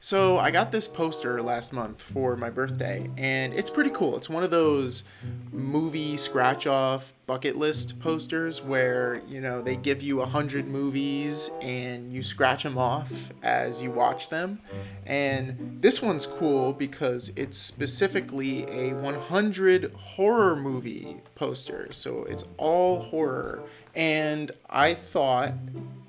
So I got this poster last month for my birthday, and it's pretty cool. It's one of those movie scratch-off bucket list posters where, they give you 100 movies and you scratch them off as you watch them. And this one's cool because it's specifically a 100 horror movie poster. So it's all horror. And I thought,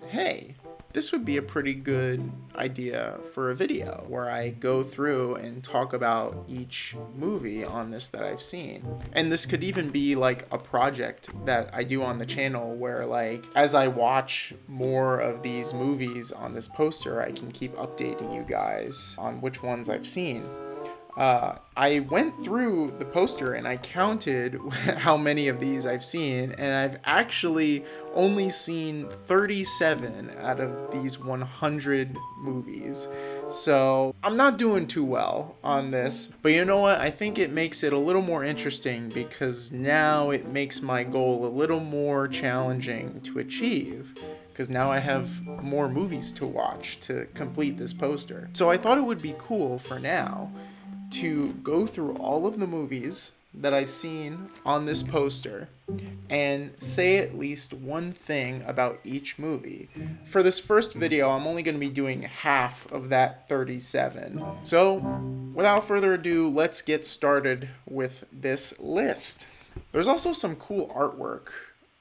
hey, this would be a pretty good idea for a video where I go through and talk about each movie on this that I've seen. And this could even be like a project that I do on the channel where, like, as I watch more of these movies on this poster, I can keep updating you guys on which ones I've seen. I went through the poster and I counted how many of these I've seen, and I've actually only seen 37 out of these 100 movies. So I'm not doing too well on this, but you know what? I think it makes it a little more interesting because now it makes my goal a little more challenging to achieve. Because now I have more movies to watch to complete this poster. So I thought it would be cool for now to go through all of the movies that I've seen on this poster and say at least one thing about each movie. For this first video, I'm only going to be doing half of that 37. So, without further ado, let's get started with this list. There's also some cool artwork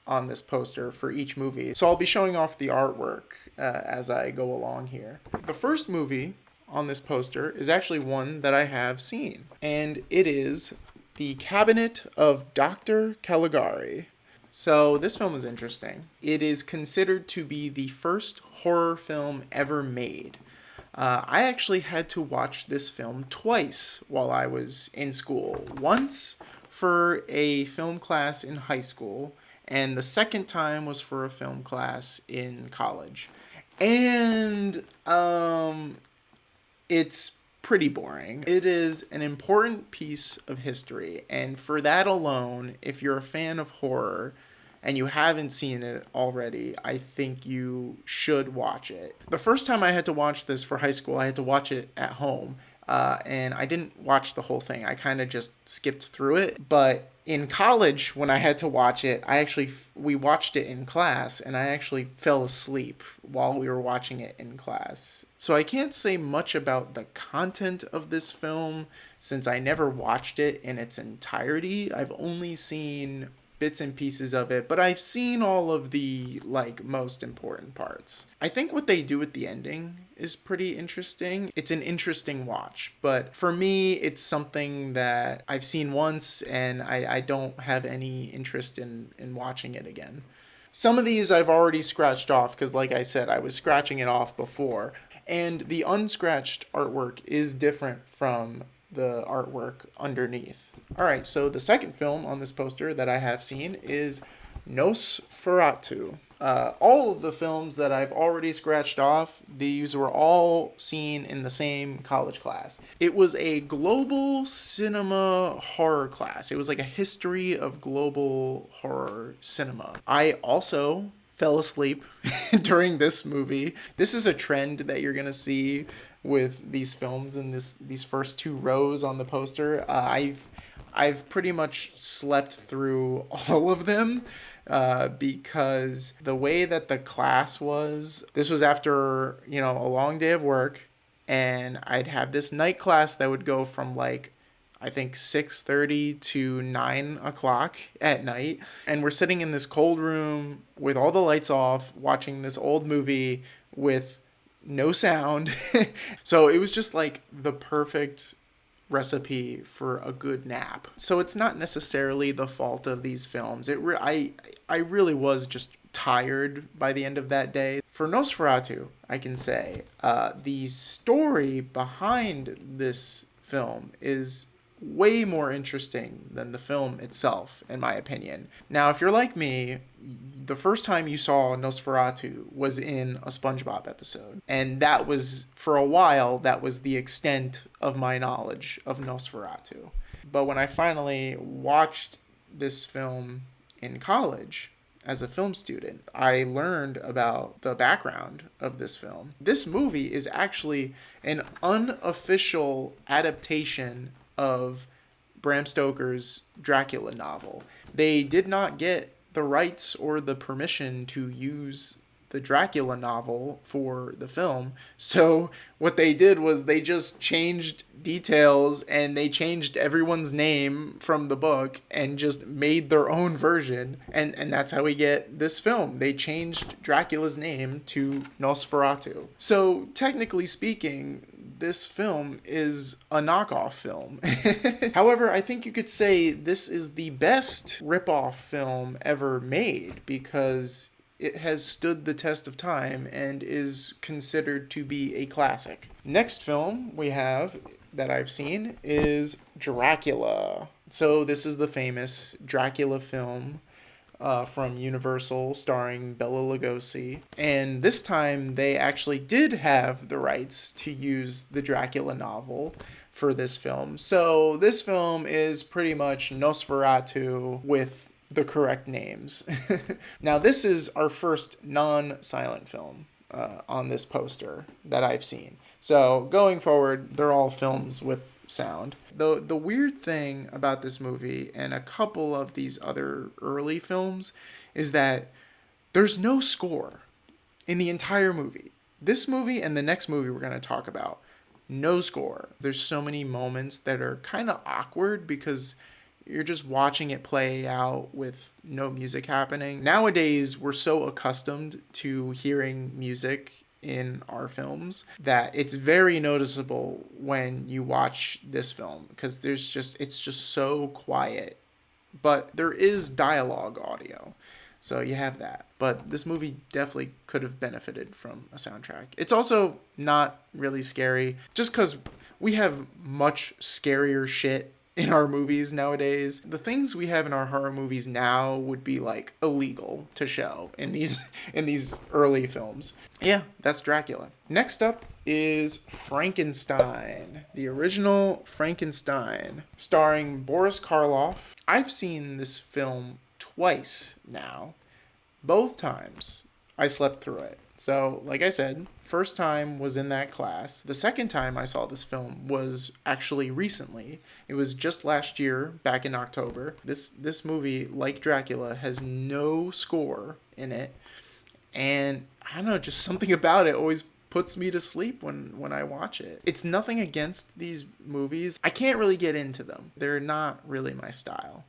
on this poster for each movie, so I'll be showing off the artwork as I go along here. The first movie on this poster is actually one that I have seen, and it is The Cabinet of Dr. Caligari. So this film is interesting. It is considered to be the first horror film ever made. I actually had to watch this film twice while I was in school. Once for a film class in high school, and the second time was for a film class in college. And it's pretty boring. It is an important piece of history, and for that alone, if you're a fan of horror and you haven't seen it already, I think you should watch it. The first time I had to watch this for high school, I had to watch it at home, and I didn't watch the whole thing. I kind of just skipped through it, but in college, when I had to watch it, we watched it in class, and I actually fell asleep while we were watching it in class. So I can't say much about the content of this film since I never watched it in its entirety. I've only seen bits and pieces of it, but I've seen all of the, most important parts. I think what they do at the ending is pretty interesting. It's an interesting watch, but for me, it's something that I've seen once and I don't have any interest in watching it again. Some of these I've already scratched off because, like I said, I was scratching it off before, and the unscratched artwork is different from the artwork underneath. Alright, so the second film on this poster that I have seen is Nosferatu. All of the films that I've already scratched off, these were all seen in the same college class. It was a global cinema horror class. It was like a history of global horror cinema. I also fell asleep during this movie. This is a trend that you're going to see with these films in these first two rows on the poster. I've pretty much slept through all of them because the way that the class was, this was after, a long day of work, and I'd have this night class that would go from I think 6:30 to 9 o'clock at night. And we're sitting in this cold room with all the lights off, watching this old movie with no sound. So it was just the perfect recipe for a good nap. So it's not necessarily the fault of these films. I really was just tired by the end of that day. For Nosferatu, I can say the story behind this film is way more interesting than the film itself, in my opinion. Now, if you're like me, the first time you saw Nosferatu was in a SpongeBob episode. And that was, for a while, that was the extent of my knowledge of Nosferatu. But when I finally watched this film in college, as a film student. I learned about the background of this film. This movie is actually an unofficial adaptation of Bram Stoker's Dracula novel. They did not get the rights or the permission to use the Dracula novel for the film. So what they did was they just changed details and they changed everyone's name from the book and just made their own version. And that's how we get this film. They changed Dracula's name to Nosferatu. So technically speaking, this film is a knockoff film. However, I think you could say this is the best ripoff film ever made because it has stood the test of time and is considered to be a classic. Next film we have that I've seen is Dracula. So this is the famous Dracula film from Universal starring Bela Lugosi. And this time they actually did have the rights to use the Dracula novel for this film. So this film is pretty much Nosferatu with the correct names. Now, this is our first non-silent film on this poster that I've seen. So going forward, they're all films with sound. The weird thing about this movie and a couple of these other early films is that there's no score in the entire movie. This movie and the next movie we're going to talk about, no score. There's so many moments that are kind of awkward because you're just watching it play out with no music happening. Nowadays, we're so accustomed to hearing music in our films that it's very noticeable when you watch this film because it's just so quiet. But there is dialogue audio, so you have that. But this movie definitely could have benefited from a soundtrack. It's also not really scary just because we have much scarier shit in our movies nowadays. The things we have in our horror movies now would be like illegal to show in these early films. Yeah, that's Dracula. Next up is Frankenstein, the original Frankenstein, starring Boris Karloff. I've seen this film twice now. Both times I slept through it. So, like I said, first time was in that class. The second time I saw this film was actually recently. It was just last year, back in October. This movie, like Dracula, has no score in it. And I don't know, just something about it always puts me to sleep when I watch it. It's nothing against these movies. I can't really get into them. They're not really my style,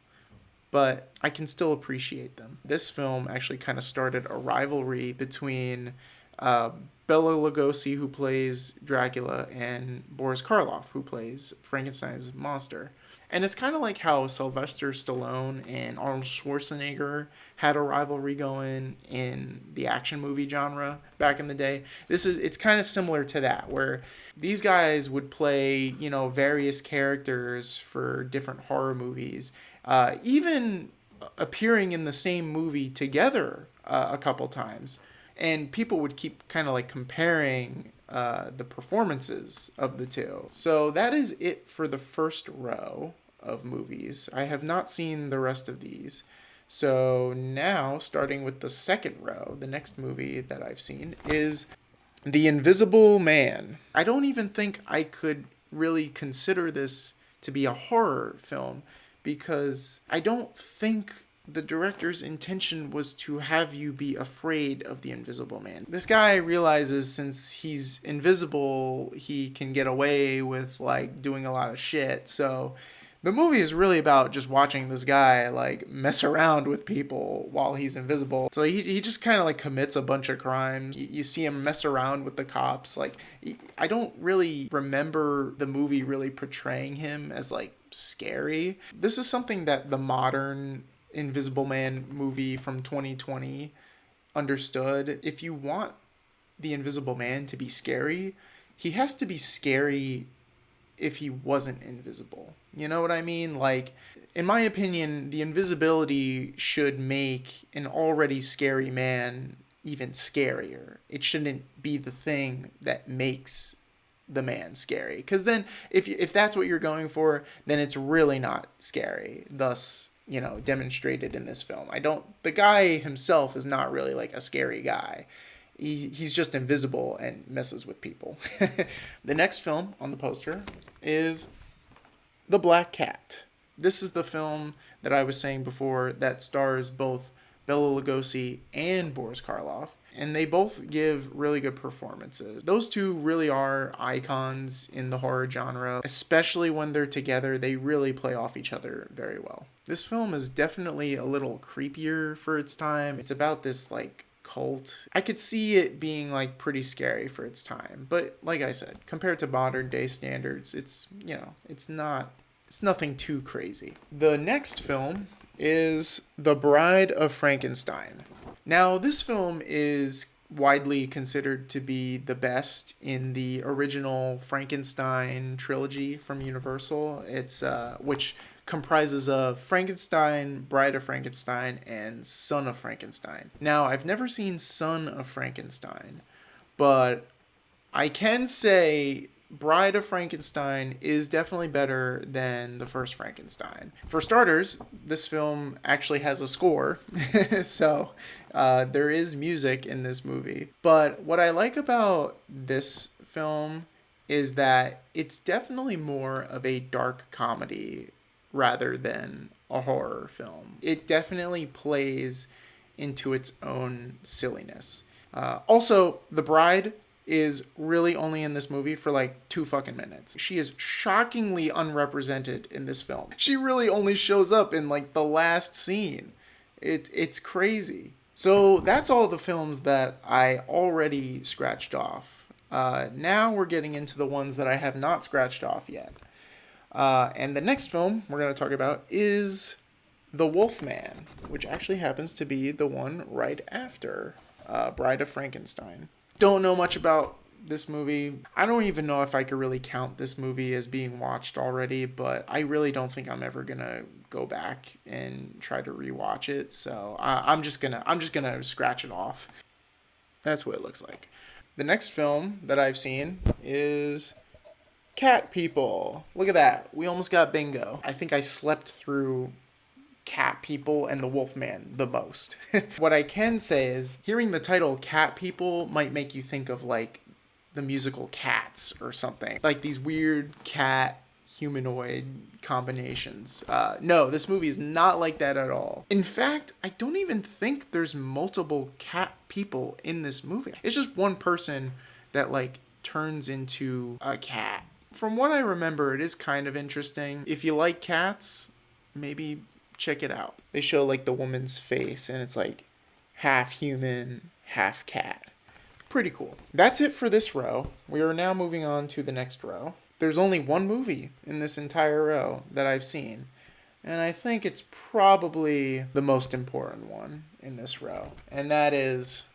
but I can still appreciate them. This film actually kind of started a rivalry between Bela Lugosi, who plays Dracula, and Boris Karloff, who plays Frankenstein's monster. And it's kind of like how Sylvester Stallone and Arnold Schwarzenegger had a rivalry going in the action movie genre back in the day. It's kind of similar to that, where these guys would play, various characters for different horror movies, even appearing in the same movie together a couple times. And people would keep kind of like comparing the performances of the two. So that is it for the first row of movies. I have not seen the rest of these. So now, starting with the second row, the next movie that I've seen is The Invisible Man. I don't even think I could really consider this to be a horror film because I don't think the director's intention was to have you be afraid of the Invisible Man. This guy realizes since he's invisible, he can get away with doing a lot of shit. So the movie is really about just watching this guy mess around with people while he's invisible. So he just kind of commits a bunch of crimes. You see him mess around with the cops. I don't really remember the movie really portraying him as scary. This is something that the modern Invisible Man movie from 2020 understood. If you want the Invisible Man to be scary, he has to be scary if he wasn't invisible. You know what I mean? In my opinion, the invisibility should make an already scary man even scarier. It shouldn't be the thing that makes the man scary. Because then, if that's what you're going for, then it's really not scary. Thus, demonstrated in this film. The guy himself is not really like a scary guy. He's just invisible and messes with people. The next film on the poster is The Black Cat. This is the film that I was saying before that stars both Bela Lugosi and Boris Karloff, and they both give really good performances. Those two really are icons in the horror genre, especially when they're together. They really play off each other very well. This film is definitely a little creepier for its time. It's about this like cult. I could see it being like pretty scary for its time, but like I said, compared to modern day standards, it's nothing too crazy. The next film is The Bride of Frankenstein. Now, this film is widely considered to be the best in the original Frankenstein trilogy from Universal. It's which comprises of Frankenstein, Bride of Frankenstein, and Son of Frankenstein. Now, I've never seen Son of Frankenstein, but I can say Bride of Frankenstein is definitely better than the first Frankenstein. For starters, this film actually has a score, so there is music in this movie. But what I like about this film is that it's definitely more of a dark comedy rather than a horror film. It definitely plays into its own silliness. Also, the bride is really only in this movie for like 2 fucking minutes. She is shockingly unrepresented in this film. She really only shows up in like the last scene. It's crazy. So that's all the films that I already scratched off. Now we're getting into the ones that I have not scratched off yet. And the next film we're going to talk about is The Wolfman, which actually happens to be the one right after Bride of Frankenstein. Don't know much about this movie. I don't even know if I could really count this movie as being watched already, but I really don't think I'm ever gonna go back and try to rewatch it. So I'm just gonna scratch it off. That's what it looks like. The next film that I've seen is Cat People. Look at that. We almost got bingo. I think I slept through Cat People and The Wolfman the most. What I can say is hearing the title Cat People might make you think of like the musical Cats or something. Like these weird cat humanoid combinations. No, this movie is not like that at all. In fact, I don't even think there's multiple cat people in this movie. It's just one person that like turns into a cat. From what I remember, it is kind of interesting. If you like cats, maybe check it out. They show like the woman's face and it's like half human, half cat. Pretty cool. That's it for this row. We are now moving on to the next row. There's only one movie in this entire row that I've seen, and I think it's probably the most important one in this row, and that is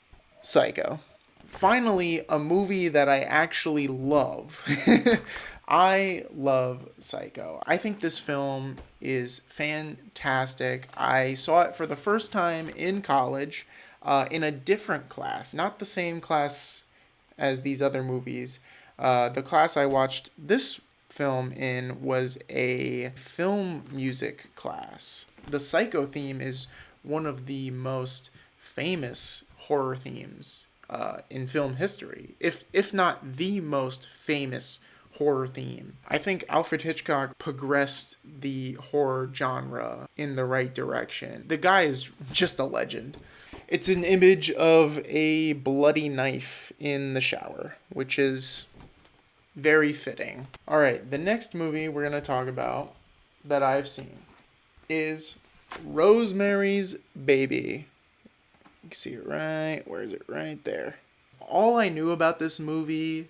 Psycho. Finally, a movie that I actually love. I love Psycho. I think this film is fantastic. I saw it for the first time in college, in a different class. Not the same class as these other movies. The class I watched this film in was a film music class. The Psycho theme is one of the most famous horror themes in film history, if not the most famous horror theme. I think Alfred Hitchcock progressed the horror genre in the right direction. The guy is just a legend. It's an image of a bloody knife in the shower, which is very fitting. All right, the next movie we're going to talk about that I've seen is Rosemary's Baby. You can see it right. Where is it? Right there. All I knew about this movie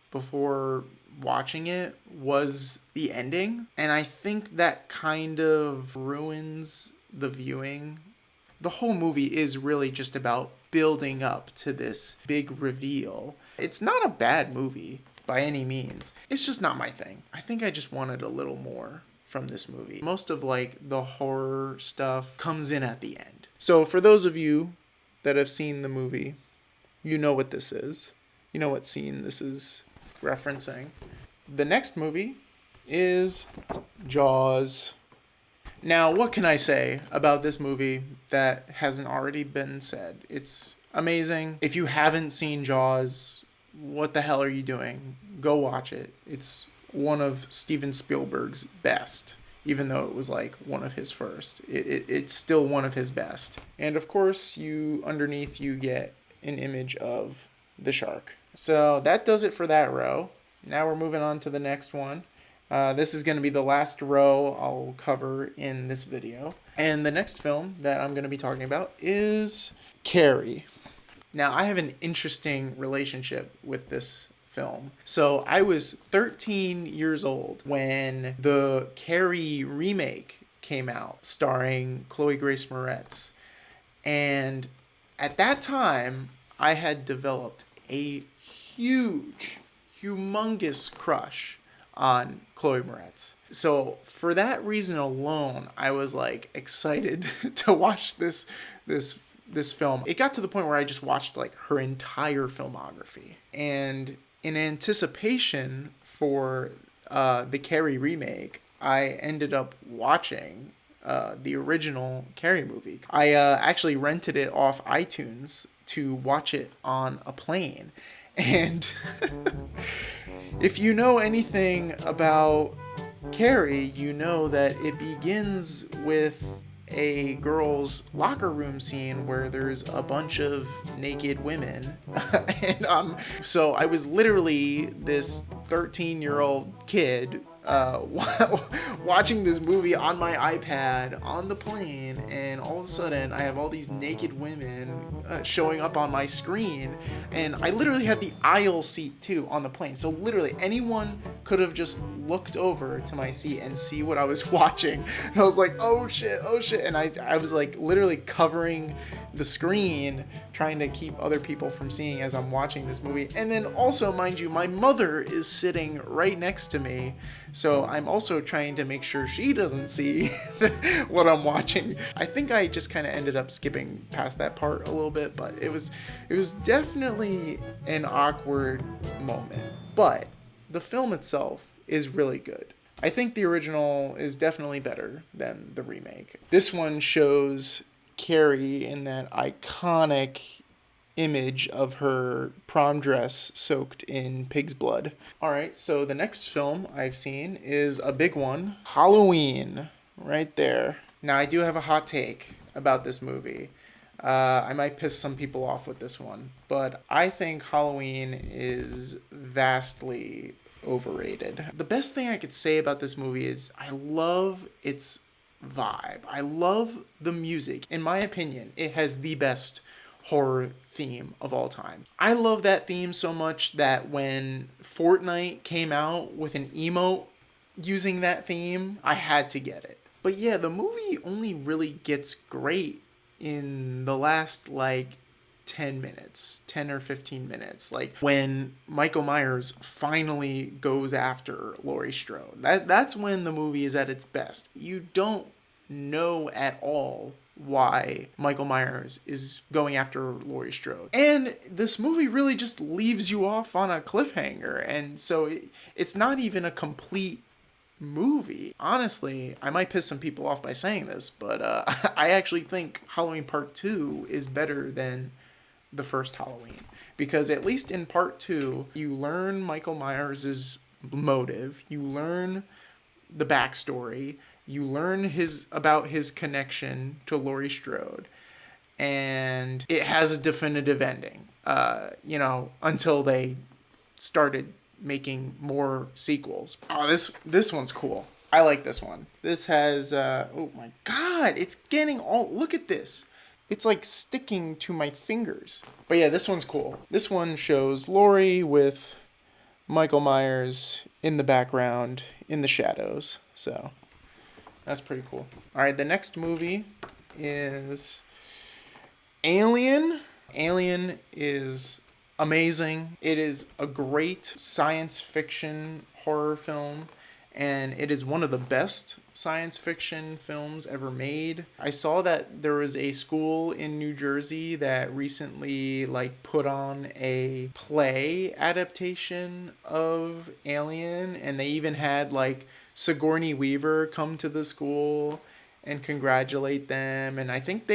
before watching it was the ending, and I think that kind of ruins the viewing. The whole movie is really just about building up to this big reveal. It's not a bad movie by any means. It's just not my thing. I think I just wanted a little more from this movie. Most of like the horror stuff comes in at the end. So for those of you that have seen the movie, you know what this is. You know what scene this is referencing. The next movie is Jaws. Now, what can I say about this movie that hasn't already been said? It's amazing. If you haven't seen Jaws, what the hell are you doing? Go watch it. It's one of Steven Spielberg's best, even though it was like one of his first. It's still one of his best. And of course, underneath you get an image of the shark. So that does it for that row. Now we're moving on to the next one. This is going to be the last row I'll cover in this video. And the next film that I'm going to be talking about is Carrie. Now, I have an interesting relationship with this film. So I was 13 years old when the Carrie remake came out, starring Chloe Grace Moretz. And at that time, I had developed a humongous crush on Chloe Moretz. So for that reason alone, I was like excited to watch this film. It got to the point where I just watched like her entire filmography. And in anticipation for the Carrie remake, I ended up watching the original Carrie movie. I actually rented it off iTunes to watch it on a plane. And if you know anything about Carrie, you know that it begins with a girl's locker room scene where there's a bunch of naked women. And so I was literally this 13-year-old kid watching this movie on my iPad on the plane, and all of a sudden I have all these naked women showing up on my screen, and I literally had the aisle seat too on the plane, so literally anyone could have just looked over to my seat and see what I was watching. And I was like, oh shit, and I was like literally covering the screen trying to keep other people from seeing as I'm watching this movie. And then also, mind you, my mother is sitting right next to me, so I'm also trying to make sure she doesn't see what I'm watching. I think I just kind of ended up skipping past that part a little bit, but it was definitely an awkward moment. But the film itself is really good. I think the original is definitely better than the remake. This one shows Carrie in that iconic image of her prom dress soaked in pig's blood. Alright, so the next film I've seen is a big one. Halloween, right there. Now, I do have a hot take about this movie. I might piss some people off with this one, but I think Halloween is vastly overrated. The best thing I could say about this movie is I love its vibe. I love the music. In my opinion, it has the best horror theme of all time. I love that theme so much that when Fortnite came out with an emote using that theme, I had to get it. But yeah, the movie only really gets great in the last 10 or 15 minutes. Like when Michael Myers finally goes after Laurie Strode. That's when the movie is at its best. You don't know at all why Michael Myers is going after Laurie Strode. And this movie really just leaves you off on a cliffhanger. And so it's not even a complete movie. Honestly, I might piss some people off by saying this, but I actually think Halloween Part 2 is better than the first Halloween. Because at least in Part 2, you learn Michael Myers' motive, you learn the backstory, you learn about his connection to Laurie Strode, and it has a definitive ending, until they started making more sequels. Oh, this one's cool. I like this one. This has, oh my god, it's getting all, look at this. It's like sticking to my fingers. But yeah, this one's cool. This one shows Laurie with Michael Myers in the background, in the shadows. So that's pretty cool. All right, the next movie is Alien. Alien is amazing. It is a great science fiction horror film, and it is one of the best science fiction films ever made. I saw that there was a school in New Jersey that recently put on a play adaptation of Alien, and they even had Sigourney Weaver come to the school and congratulate them. And I think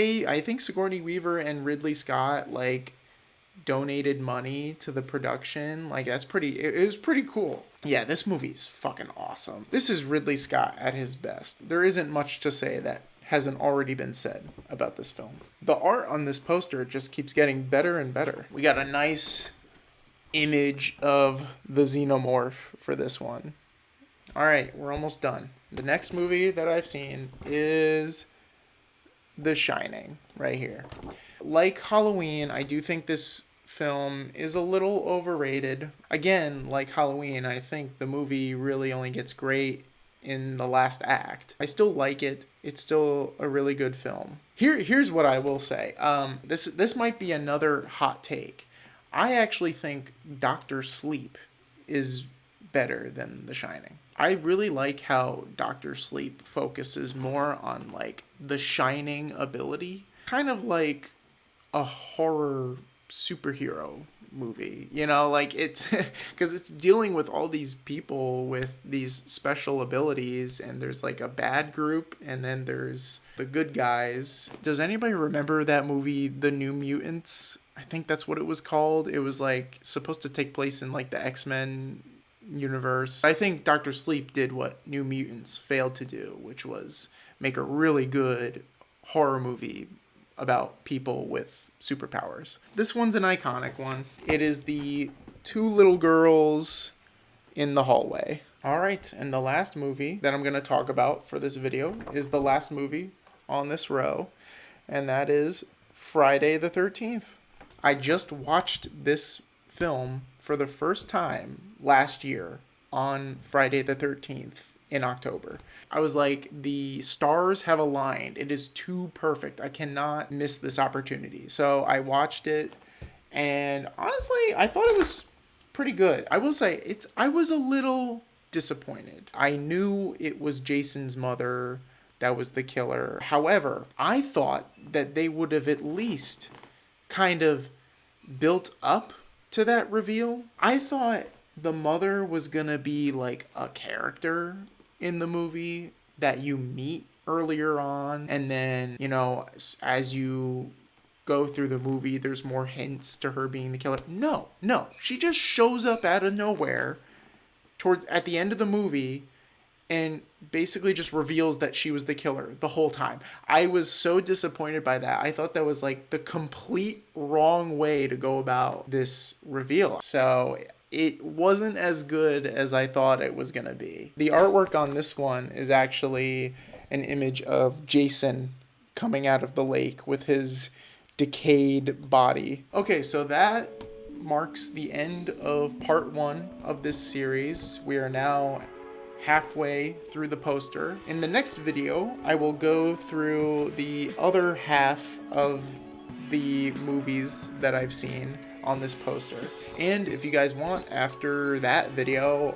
Sigourney Weaver and Ridley Scott like donated money to the production. Like that's it was pretty cool. Yeah, this movie is fucking awesome. This is Ridley Scott at his best. There isn't much to say that hasn't already been said about this film. The art on this poster just keeps getting better and better. We got a nice image of the xenomorph for this one. All right, we're almost done. The next movie that I've seen is The Shining, right here. Like Halloween, I do think this film is a little overrated. Again, like Halloween, I think the movie really only gets great in the last act. I still like it. It's still a really good film. Here's what I will say. This might be another hot take. I actually think Doctor Sleep is better than The Shining. I really like how Doctor Sleep focuses more on like the Shining ability, kind of like a horror superhero movie, you know, like it's because it's dealing with all these people with these special abilities, and there's like a bad group and then there's the good guys. Does anybody remember that movie, The New Mutants? I think that's what it was called. It was like supposed to take place in like the X-Men universe. I think Doctor Sleep did what New Mutants failed to do, which was make a really good horror movie about people with superpowers. This one's an iconic one. It is the two little girls in the hallway. All right, and the last movie that I'm going to talk about for this video is the last movie on this row, and that is Friday the 13th. I just watched this film for the first time last year on Friday the 13th in October. I was like, the stars have aligned. It is too perfect. I cannot miss this opportunity. So I watched it, and honestly, I thought it was pretty good. I will say, I was a little disappointed. I knew it was Jason's mother that was the killer. However, I thought that they would have at least kind of built up to that reveal. I thought the mother was gonna be like a character in the movie that you meet earlier on, and then, you know, as you go through the movie, there's more hints to her being the killer. No, she just shows up out of nowhere at the end of the movie and basically just reveals that she was the killer the whole time. I was so disappointed by that. I thought that was like the complete wrong way to go about this reveal. So it wasn't as good as I thought it was going to be. The artwork on this one is actually an image of Jason coming out of the lake with his decayed body. Okay, so that marks the end of part 1 of this series. We are now halfway through the poster. In the next video, I will go through the other half of the movies that I've seen on this poster. And if you guys want, after that video,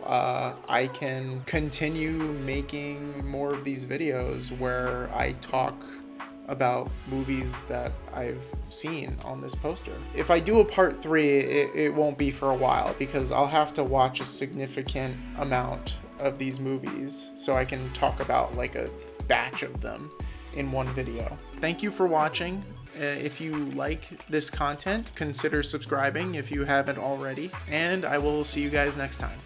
I can continue making more of these videos where I talk about movies that I've seen on this poster. If I do a part 3, it won't be for a while, because I'll have to watch a significant amount of these movies so I can talk about like a batch of them in one video. Thank you for watching. If you like this content, consider subscribing if you haven't already, and I will see you guys next time.